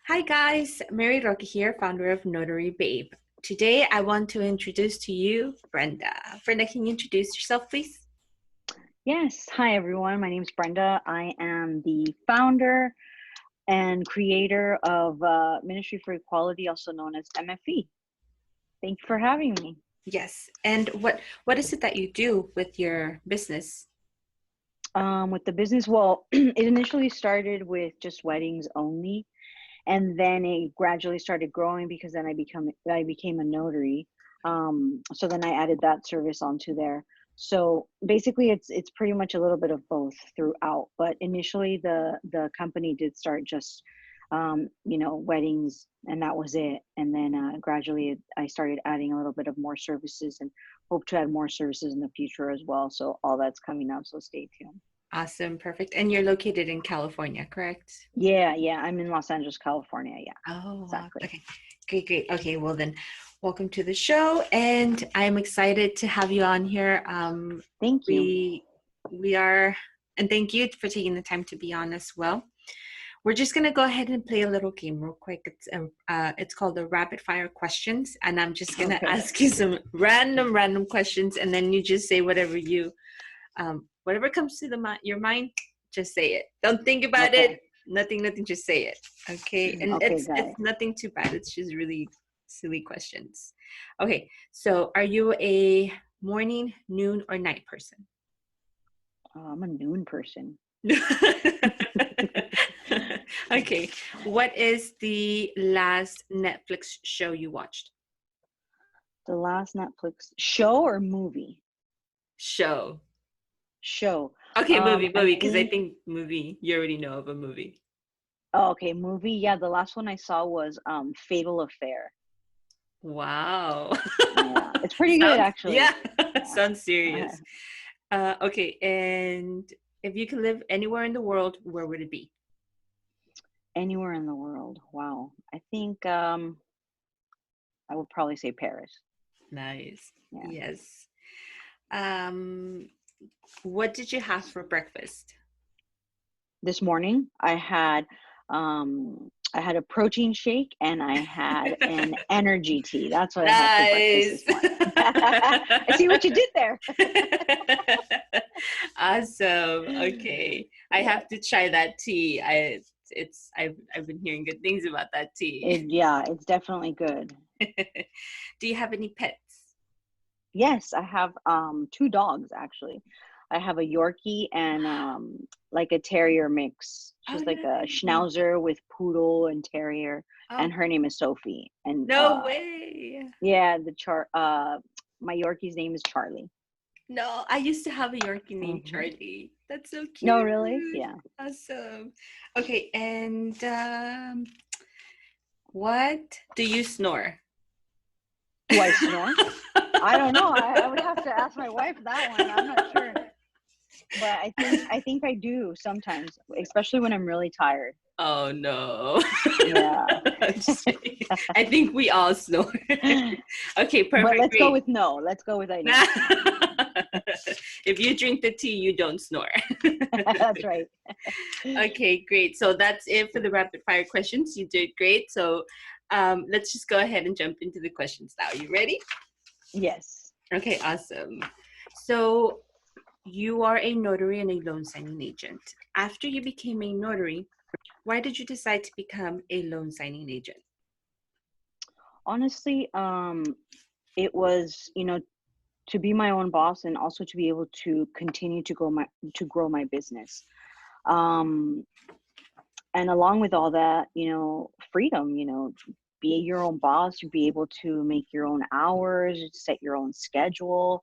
Hi guys, Mary Roque here, founder of Notary Babe. Today I want to introduce to you Brenda. Brenda, can you introduce yourself, please? Yes. Hi, everyone. My name is Brenda. I am the founder and creator of Ministry for Equality, also known as MFE. Thank you for having me. Yes. And what is it that you do with your business? With the business, well, it initially started with just weddings only, and then it gradually started growing because then I became a notary. So then I added that service onto there. So basically, it's pretty much a little bit of both throughout. But initially, the company did start just weddings, and that was it. And then gradually, I started adding a little bit of more services, and hope to add more services in the future as well. So all that's coming up. So stay tuned. Awesome, perfect. And you're located in California, correct? Yeah. I'm in Los Angeles, California. Yeah, Oh, wow. exactly. Okay. Great. Okay, well then, welcome to the show, and I'm excited to have you on here. Thank you. We are, and thank you for taking the time to be on as well. We're just gonna go ahead and play a little game real quick. It's called the rapid fire questions, and I'm just gonna Okay. ask you some random questions, and then you just say whatever comes to your mind, just say it. Don't think about Okay. it. Nothing. Just say it. Okay, and Okay, it's got it. it's nothing too bad. It's just really silly questions. Okay, so are you a morning, noon, or night person? I'm a noon person. Okay, what is the last Netflix show you watched? The last Netflix show or movie? Show. Show. Okay, movie, I because I think, think movie, you already know of a movie. oh, okay, movie. Yeah, the last one I saw was Fatal Affair. Wow. Yeah, it's pretty good Sounds, actually. yeah, Yeah. sounds serious. Okay, and if you could live anywhere in the world, where would it be? Anywhere in the world. Wow. I think I would probably say Paris. Nice. Yeah. Yes. Um, what did you have for breakfast? This morning I had a protein shake and I had an energy tea. That's what I had for breakfast Nice. this morning. I see what you did there. Awesome. Okay. I Yeah. have to try that tea. I've been hearing good things about that tea. It's definitely good. Do you have any pets? Yes, I have two dogs actually. I have a Yorkie and like a terrier mix. Oh, She's like a nice. schnauzer with poodle and terrier, Oh, and her name is Sophie. And no way. yeah, my Yorkie's name is Charlie. No, I used to have a Yorkie named Hmm. Charlie. That's so No, cute. really? Yeah. Awesome. Okay, and what do you snore? Do I snore? I don't know. I would have to ask my wife that one. I'm not sure. But I think I do sometimes, especially when I'm really tired. Oh no. Yeah. I'm just kidding. I think we all snore. Okay, But perfect. let's go Great. with no. Let's go with I don't. If you drink the tea, you don't snore. That's right. Okay, great. So that's it for the rapid fire questions. You did great. So let's just go ahead and jump into the questions now. You ready? Yes. Okay, awesome. So you are a notary and a loan signing agent. After you became a notary, why did you decide to become a loan signing agent? Honestly, it was, to be my own boss and also to be able to continue to grow my business. Um, and along with all that, freedom, be your own boss, be able to make your own hours, set your own schedule,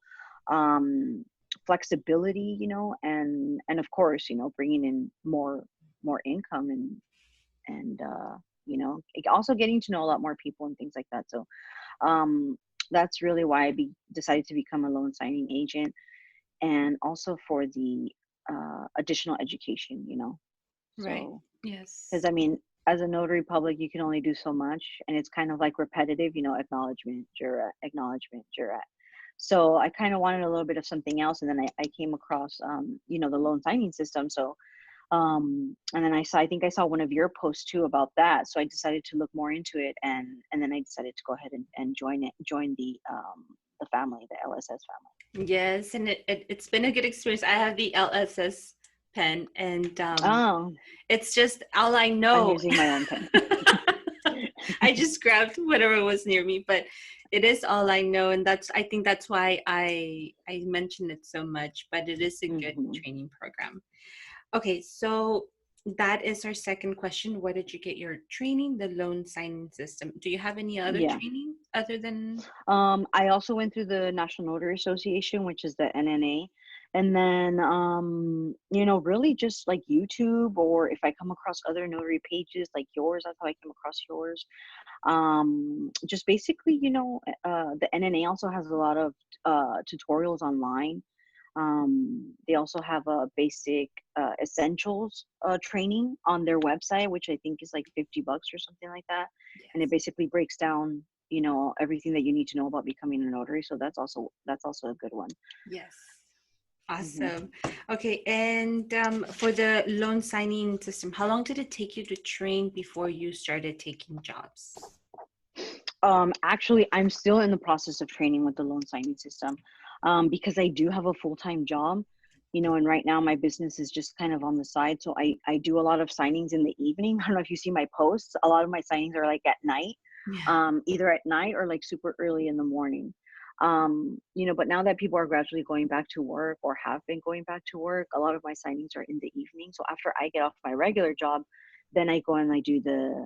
um, flexibility, and of course, bringing in more income and also getting to know a lot more people and things like that. So um, that's really why decided to become a loan signing agent, and also for the additional education, Right. so because Yes. I mean, as a notary public, you can only do so much, and it's kind of like repetitive, acknowledgement, jurat, acknowledgement, jurat. So I kind of wanted a little bit of something else, and then I came across, the loan signing system. So And then I think I saw one of your posts too about that. So I decided to look more into it, and then I decided to go ahead and join the family, the LSS Yes, and it's been a good experience. I have the LSS pen, and family. Oh, it's just all I I'm know. using my own pen. I just grabbed whatever was near me, but it is all I know, and I think that's why I mention it so much. But it is a good Hmm. training program. Okay, so that is our second question. Where did you get your training? The loan signing system. Do you have any other Yeah. training other than? I also went through the National Notary Association, which is the NNA. And then, really just like YouTube, or if I come across other notary pages like yours, that's how I came across yours. Just basically, the NNA also has a lot of tutorials online. They also have a basic essentials training on their website, which I think is like $50 or something like that. And it Yes. basically breaks down, everything that you need to know about becoming a notary. So that's also a good one. Yes. Hmm. Awesome. Okay, and for the loan signing system, how long did it take you to train before you started taking jobs? Actually, I'm still in the process of training with the loan signing system, because I do have a full-time job, and right now my business is just kind of on the side. So I do a lot of signings in the evening. I don't know if you see my posts. A lot of my signings are like at night, Yeah. either at night or like super early in the morning. But now that people are gradually going back to work or have been going back to work, a lot of my signings are in the evening. So after I get off my regular job, then I go and I do the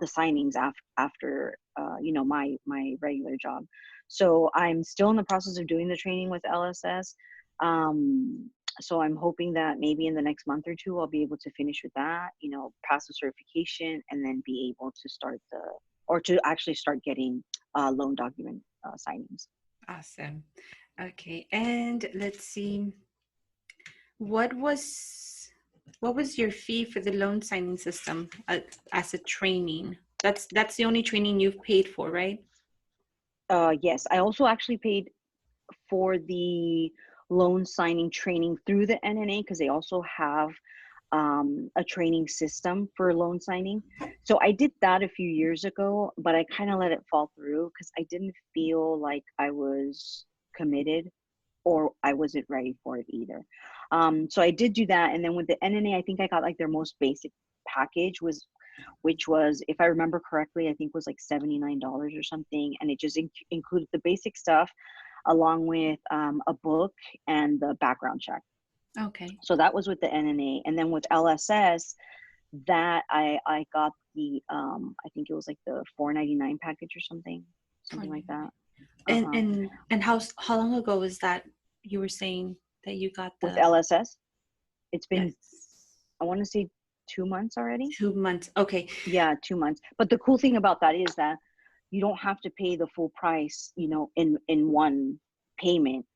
signings after my regular job. So I'm still in the process of doing the training with LSS. Um, so I'm hoping that maybe in the next month or two I'll be able to finish with that, pass the certification, and then be able to to actually start getting loan document signings. Awesome. Okay, and let's see. What was what was your fee for the loan signing system as a training? That's the only training you've paid for, right? Yes, I also actually paid for the loan signing training through the NNA, because they also have a training system for loan signing. So I did that a few years ago, but I kind of let it fall through because I didn't feel like I was committed, or I wasn't ready for it either. So I did do that. And then with the NNA, I think I got like their most basic package which was, if I remember correctly, I think was like $79 or something. And it just included the basic stuff along with a book and the background check. Okay. So that was with the NNA. And then with LSS, that I got the I think it was like the 499 package or something like that. And Uh-huh. and how long ago was that you were saying that you got With the LSS, it's been, yes, I want to say 2 months already. 2 months? Okay. Yeah, 2 months. But the cool thing about that is that you don't have to pay the full price, in one payment.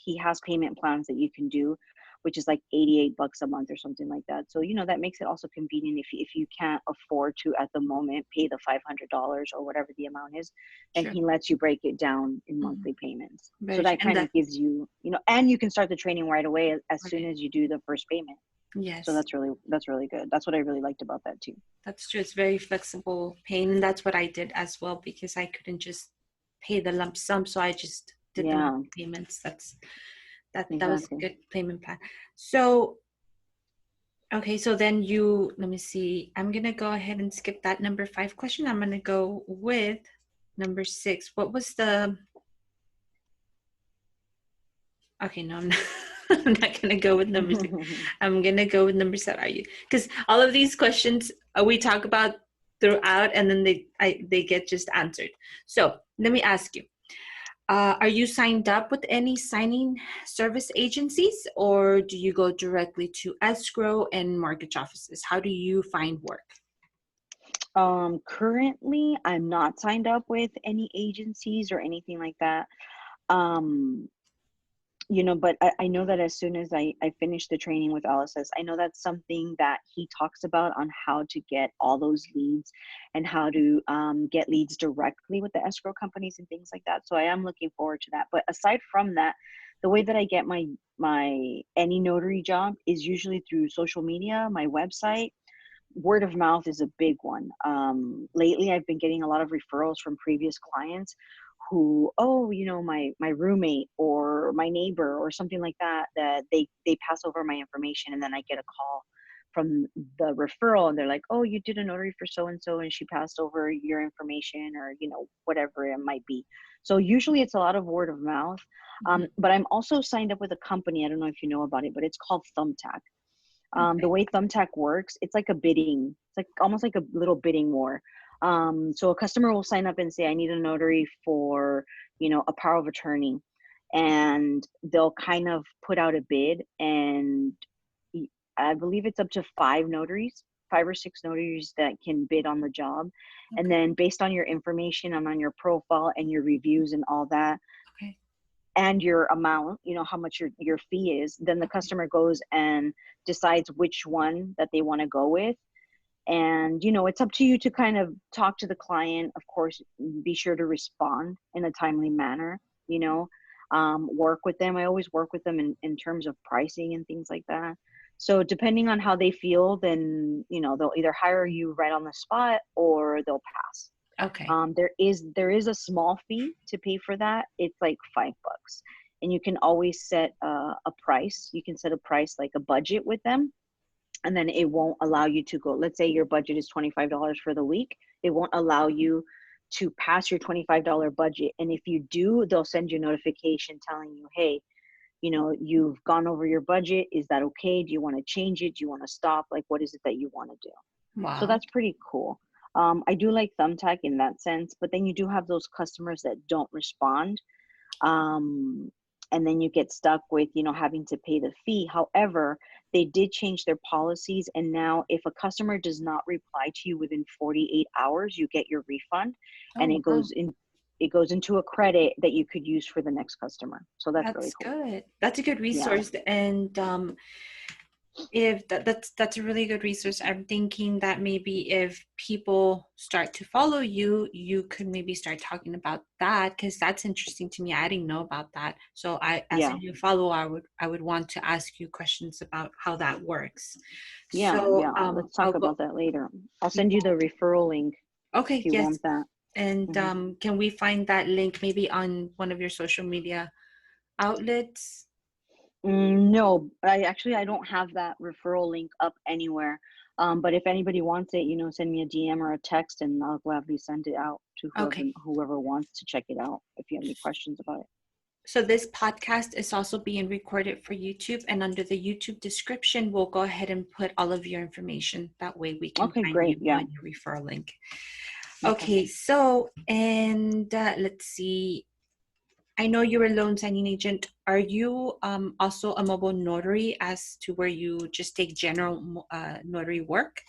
He has payment plans that you can do, which is like $88 a month or something like that. So, that makes it also convenient if you can't afford to at the moment pay the $500 or whatever the amount is, and Sure. he lets you break it down in Mhm. monthly payments. So Very true. that And kind of gives you, and you can start the training right away as soon right. as you do the first payment. So Yes, that's really good. That's what I really liked about that too. that's true. It's very flexible paying, and that's what I did as well because I couldn't just pay the lump sum, so I just did the Yeah, monthly payments. That was a exactly. good payment plan. So okay, so then let me see. I'm gonna go ahead and skip that number 5 question. I'm gonna go with number 6. What was the Okay, no, I'm not, I'm not gonna go with number 6. I'm gonna go with number 7. Are you? Because all of these questions we talk about throughout, and then they get just answered. So let me ask you: are you signed up with any signing service agencies, or do you go directly to escrow and mortgage offices? How do you find work? Currently, I'm not signed up with any agencies or anything like that. Um, but I know that as soon as I finish the training with LSS, I know that's something that he talks about on how to get all those leads and how to get leads directly with the escrow companies and things like that. So I am looking forward to that. But aside from that, the way that I get my any notary job is usually through social media, my website. Word of mouth is a big one. Lately, I've been getting a lot of referrals from previous clients who, oh, my roommate or my neighbor or something like that, that they pass over my information, and then I get a call from the referral, and they're like, oh, you did a notary for so and so, and she passed over your information, or whatever it might be. So usually it's a lot of word of mouth. But I'm also signed up with a company. I don't know if you know about it, but it's called Thumbtack. Okay. The way Thumbtack works, it's like a bidding. It's like almost like a little bidding war. So a customer will sign up and say, I need a notary for, a power of attorney. And they'll kind of put out a bid, and I believe it's up to 5 or 6 notaries that can bid on the job. Okay. And then based on your information and on your profile and your reviews and all that, Okay. and your amount, how much your fee is, then the customer goes and decides which one that they want to go with. And, it's up to you to kind of talk to the client. Of course, be sure to respond in a timely manner, work with them. I always work with them in terms of pricing and things like that. So depending on how they feel, then, they'll either hire you right on the spot or they'll pass. Okay. There is a small fee to pay for that. It's like $5, and you can always set a price. You can set a price, like a budget with them, and then it won't allow you to go. Let's say your budget is $25 for the week. It won't allow you to pass your $25 budget. And if you do, they'll send you a notification telling you, hey, you've gone over your budget. Is that okay? Do you want to change it? Do you want to stop? Like, what is it that you want to do? Wow. So that's pretty cool. I do like Thumbtack in that sense, but then you do have those customers that don't respond. And then you get stuck with, having to pay the fee. However, they did change their policies. And now if a customer does not reply to you within 48 hours, you get your refund, and it goes into a credit that you could use for the next customer. So that's really cool. Good. That's a good resource. Yeah. And if that's a really good resource. I'm thinking that maybe if people start to follow you, you could maybe start talking about that, because that's interesting to me. I didn't know about that. So as a new follower, I would want to ask you questions about how that works. So let's talk about that later. I'll send you the referral link. Okay. If you want that. And can we find that link maybe on one of your social media outlets? No, I don't have that referral link up anywhere. But if anybody wants it, send me a DM or a text, and I'll gladly send it out to whoever wants to check it out if you have any questions about it. So this podcast is also being recorded for YouTube, and under the YouTube description, we'll go ahead and put all of your information. That way we can find you on your referral link. Okay, so, and let's see. I know you're a loan signing agent. Are you also a mobile notary, as to where you just take general notary work?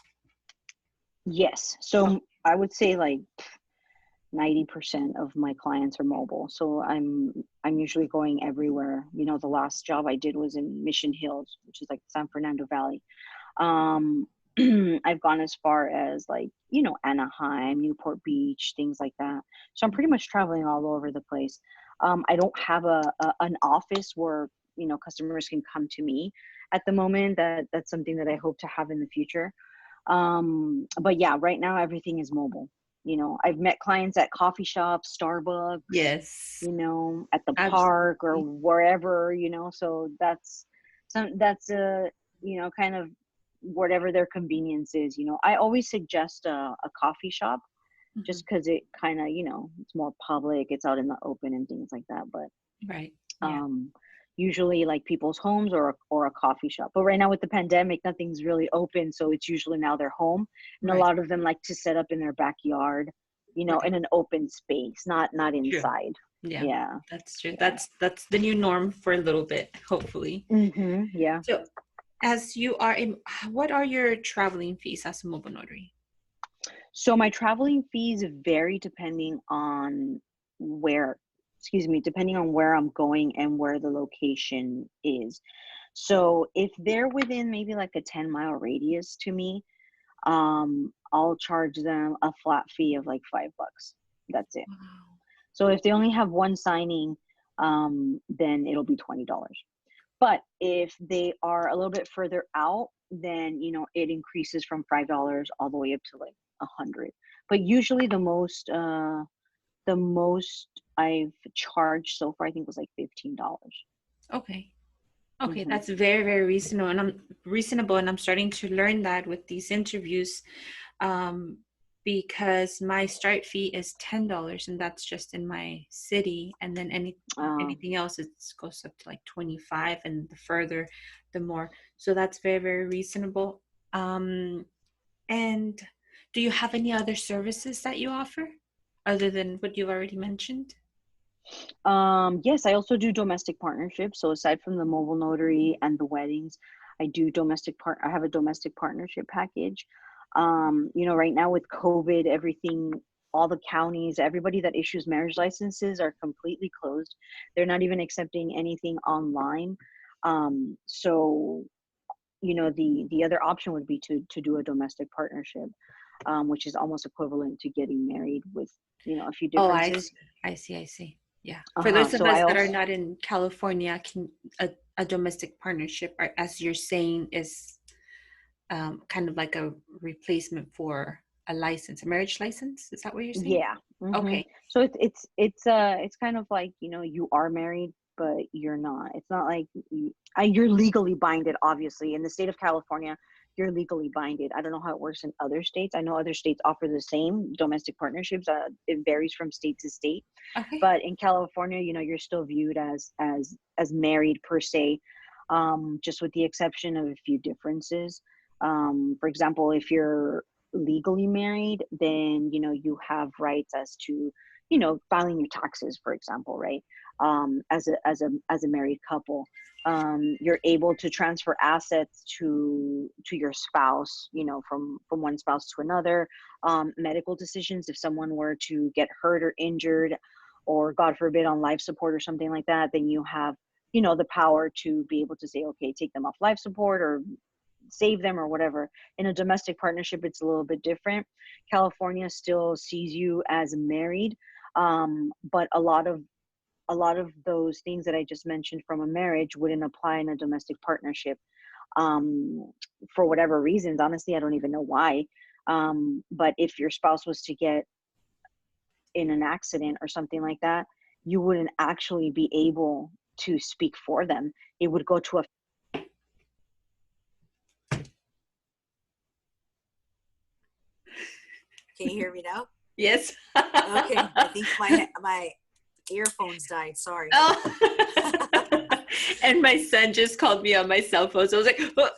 Yes. So I would say like 90% of my clients are mobile. So I'm usually going everywhere. The last job I did was in Mission Hills, which is like San Fernando Valley. I've gone as far as like, Anaheim, Newport Beach, things like that. So I'm pretty much traveling all over the place. I don't have an office where, customers can come to me at the moment. That's something that I hope to have in the future. But yeah, right now everything is mobile. I've met clients at coffee shops, Starbucks, yes, at the park or wherever, so that's kind of whatever their convenience is. I always suggest a coffee shop, just because it kind of, it's more public, it's out in the open and things like that. But usually like people's homes or a coffee shop. But right now with the pandemic, nothing's really open, so it's usually now their home. And a lot of them like to set up in their backyard, in an open space, not inside. True. Yeah, that's true. Yeah. That's the new norm for a little bit, hopefully. Yeah. So as you are what are your traveling fees as a mobile notary? So my traveling fees vary depending on where I'm going and where the location is. So if they're within maybe like a 10-mile radius to me, I'll charge them a flat fee of like $5. That's it. Wow. So if they only have one signing, then it'll be $20. But if they are a little bit further out, then, you know, it increases from $5 all the way up to like 100. But usually the most I've charged so far, I think, was like $15. Okay. Okay, Mm-hmm. that's very, very reasonable, and I'm starting to learn that with these interviews, because my start fee is $10, and that's just in my city, and then anything else it goes up to like 25, and the further, the more. So that's very, very reasonable. And do you have any other services that you offer other than what you've already mentioned? Yes, I also do domestic partnerships. So aside from the mobile notary and the weddings, I have a domestic partnership package. You know, right now with COVID, all the counties, everybody that issues marriage licenses are completely closed. They're not even accepting anything online. So, you know, the other option would be to do a domestic partnership, which is almost equivalent to getting married with, you know, a few Oh, differences. I see. Yeah. For those of So us I that are also, not in California, a domestic partnership, or as you're saying, is kind of like a replacement for a license, a marriage license. Is that what you're saying? yeah. Okay. So it's kind of like, you know, you are married, but you're not. It's not like you're legally binded. Obviously, in the state of California, you're legally binded. I don't know how it works in other states. I know other states offer the same domestic partnerships. It varies from state to state, Okay. but in California, you know, you're still viewed as married per se, just with the exception of a few differences. For example, if you're legally married, then, you know, you have rights as to, you know, filing your taxes, for example, right? As a married couple, you're able to transfer assets to your spouse, you know, from one spouse to another. Medical decisions, if someone were to get hurt or injured, or God forbid on life support or something like that, then you have, you know, the power to be able to say, okay, take them off life support or save them or whatever. In a domestic partnership, it's a little bit different. California still sees you as married, but a lot of those things that I just mentioned from a marriage wouldn't apply in a domestic partnership, for whatever reasons. Honestly, I don't even know why. But if your spouse was to get in an accident or something like that, you wouldn't actually be able to speak for them. It would go to a Can you hear me now? Yes. Okay, I think my earphones died. Sorry. Oh. And my son just called me on my cell phone, so I was like, oh.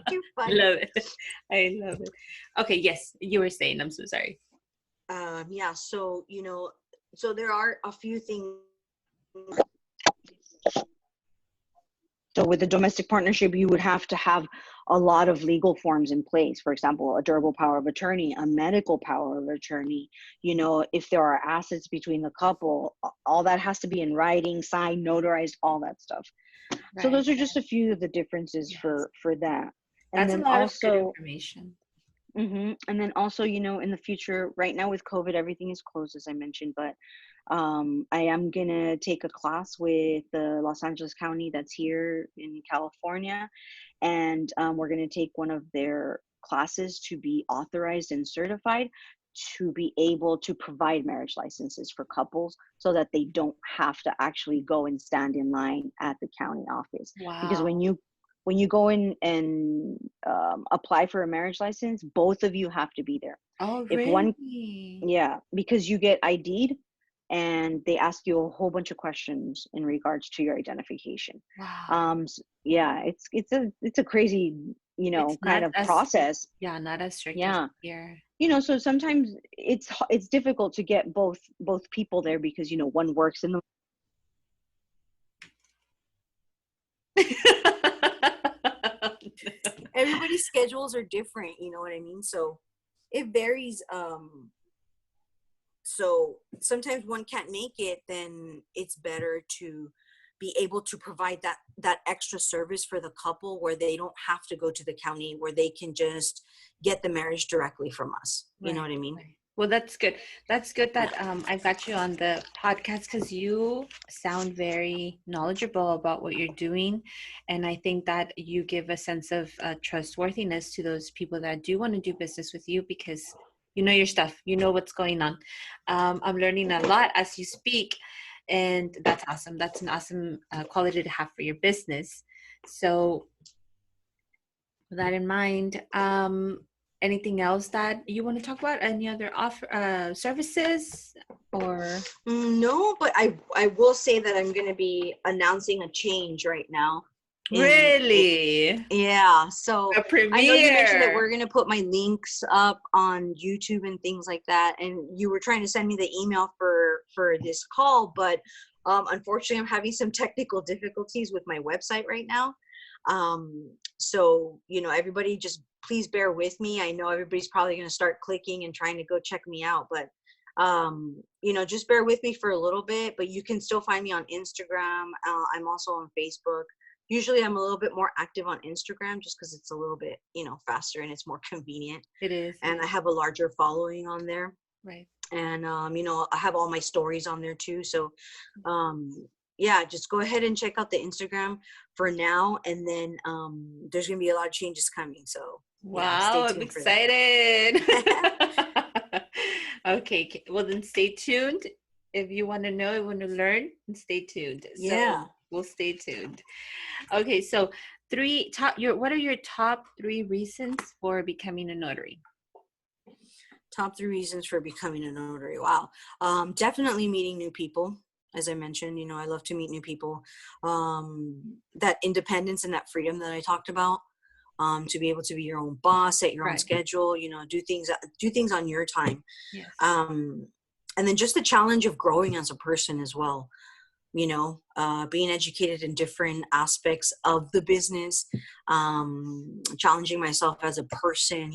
Too funny. Love it. I love it. Okay, yes, you were saying. I'm so sorry. Yeah. So, you know, so there are a few things. So with a domestic partnership, you would have to have a lot of legal forms in place. For example, a durable power of attorney, a medical power of attorney. You know, if there are assets between the couple, all that has to be in writing, signed, notarized, all that stuff. Right. So those are just a few of the differences for that. And That's then a lot also, of good information. and then also, you know, in the future, right now with COVID, everything is closed, as I mentioned, but I am gonna take a class with the Los Angeles County that's here in California, and we're gonna take one of their classes to be authorized and certified to be able to provide marriage licenses for couples, so that they don't have to actually go and stand in line at the county office. Because Wow. when you go in and apply for a marriage license, both of you have to be there. Oh, If one, really? yeah, because you get ID'd and they ask you a whole bunch of questions in regards to your identification. Wow. Yeah, it's a crazy, you know, It's kind not of as process. Yeah, not as strict as Yeah, here. you know, so sometimes it's difficult to get both people there, because, you know, one works in the Everybody's schedules are different, you know what I mean? So it varies. So sometimes one can't make it, then it's better to be able to provide that extra service for the couple, where they don't have to go to the county, where they can just get the marriage directly from us. You know Right, what I mean? right. Well, that's good. That's good that I got you on the podcast because you sound very knowledgeable about what you're doing. And I think that you give a sense of trustworthiness to those people that do want to do business with you because you know your stuff, you know what's going on. I'm learning a lot as you speak, and that's awesome. That's an awesome quality to have for your business. So, with that in mind, anything else that you want to talk about? Any other offer services or? No, but I will say that I'm going to be announcing a change right now. Really? Yeah. So A premiere. I know you mentioned that we're going to put my links up on YouTube and things like that. And you were trying to send me the email for this call, but unfortunately I'm having some technical difficulties with my website right now. So, everybody just please bear with me. I know everybody's probably going to start clicking and trying to go check me out, but just bear with me for a little bit. But you can still find me on Instagram. I'm also on Facebook. Usually I'm a little bit more active on Instagram just because it's a little bit, faster and it's more convenient. It is. And I have a larger following on there. Right. And, I have all my stories on there too. So, just go ahead and check out the Instagram for now. And then there's going to be a lot of changes coming. So, wow, I'm excited. Okay. Well, then stay tuned. If you want to know, want to learn, stay tuned. So we'll stay tuned. Okay. So what are your top 3 reasons for becoming a notary? Top 3 reasons for becoming a notary. Wow. Definitely meeting new people. As I mentioned, I love to meet new people. That independence and that freedom that I talked about, to be able to be your own boss, set your own schedule, do things on your time. Yes. And then just the challenge of growing as a person as well. Being educated in different aspects of the business, challenging myself as a person,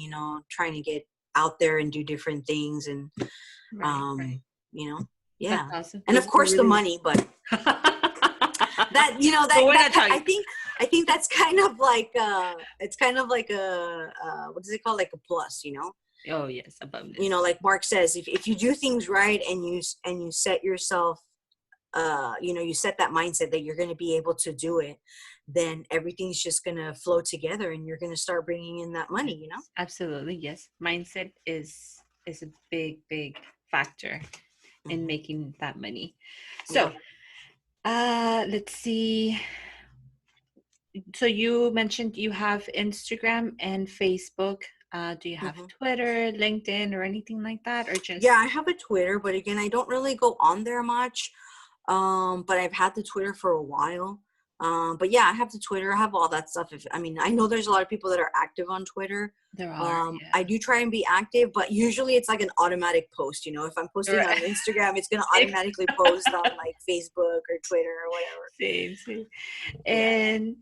trying to get out there and do different things and, yeah. Awesome. And of course the money, but that, I think that's kind of like, it's kind of like a, what is it called? Like a plus, Oh yes. Above this. Like Mark says, if you do things right and you set yourself, you set that mindset that you're going to be able to do it, then everything's just going to flow together and you're going to start bringing in that money, Absolutely. Yes. Mindset is a big factor in making that money. So, let's see. So you mentioned you have Instagram and Facebook. Do you have Twitter, LinkedIn, or anything like that, or just? Yeah, I have a Twitter, but again, I don't really go on there much. But I've had the Twitter for a while. But yeah, I have the Twitter. I have all that stuff. I know there's a lot of people that are active on Twitter. There are. I do try and be active, but usually it's like an automatic post. If I'm posting on Instagram, it's going to automatically post on like Facebook or Twitter or whatever. Same. And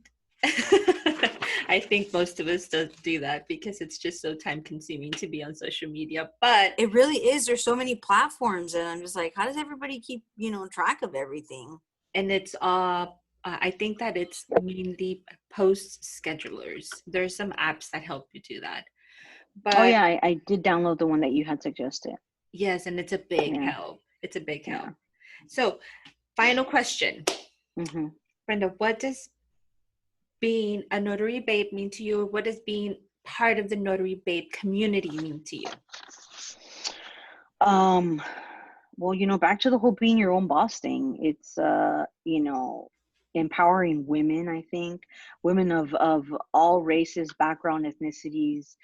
I think most of us don't do that because it's just so time consuming to be on social media, but it really is. There's so many platforms and I'm just like, how does everybody keep, track of everything? And it's, I think that it's mainly post schedulers. There's some apps that help you do that. But I did download the one that you had suggested. Yes. And it's a big help. It's a big help. So final question, Brenda, what does being a Notary Babe mean to you? What does being part of the Notary Babe community mean to you? Well, back to the whole being your own boss thing. It's, empowering women, I think, women of all races, background, ethnicities,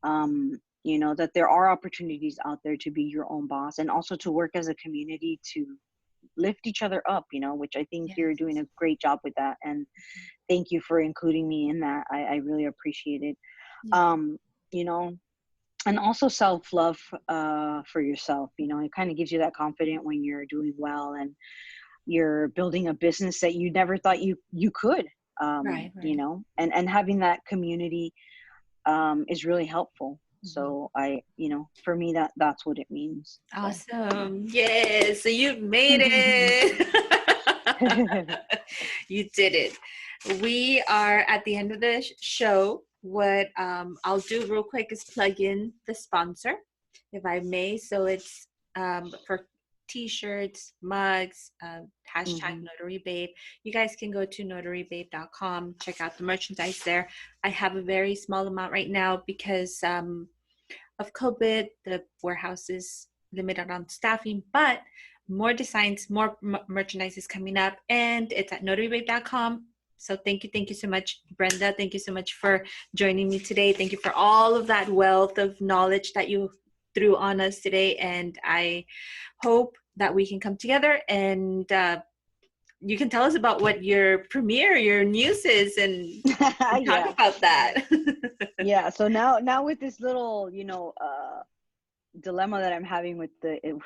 that there are opportunities out there to be your own boss and also to work as a community to lift each other up, which I think you're doing a great job with that. And thank you for including me in that. I really appreciate it. And also self-love for yourself. It kind of gives you that confidence when you're doing well and you're building a business that you never thought you could, and having that community is really helpful. So for me, that's what it means. Awesome. Yes. So you made it. You did it. We are at the end of the show. What I'll do real quick is plug in the sponsor. if I may. So it's for t-shirts, mugs, hashtag Notary Babe. You guys can go to notarybabe.com, check out the merchandise there. I have a very small amount right now because of COVID. The warehouse is limited on staffing, but more designs, more merchandise is coming up, and it's at notarybabe.com. So thank you so much, Brenda. Thank you so much for joining me today. Thank you for all of that wealth of knowledge that you threw on us today, and I hope that we can come together and you can tell us about what your premiere, your news is, and talk about that. Yeah. So now with this little, dilemma that I'm having with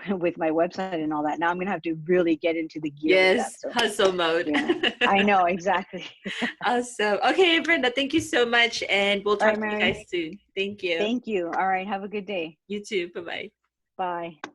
with my website and all that, now I'm gonna have to really get into the gear with that. So, hustle mode. Yeah, I know, exactly. Awesome. Okay, Brenda, thank you so much, and we'll talk to you guys soon. Thank you. Thank you. All right, have a good day. You too. Bye-bye. Bye.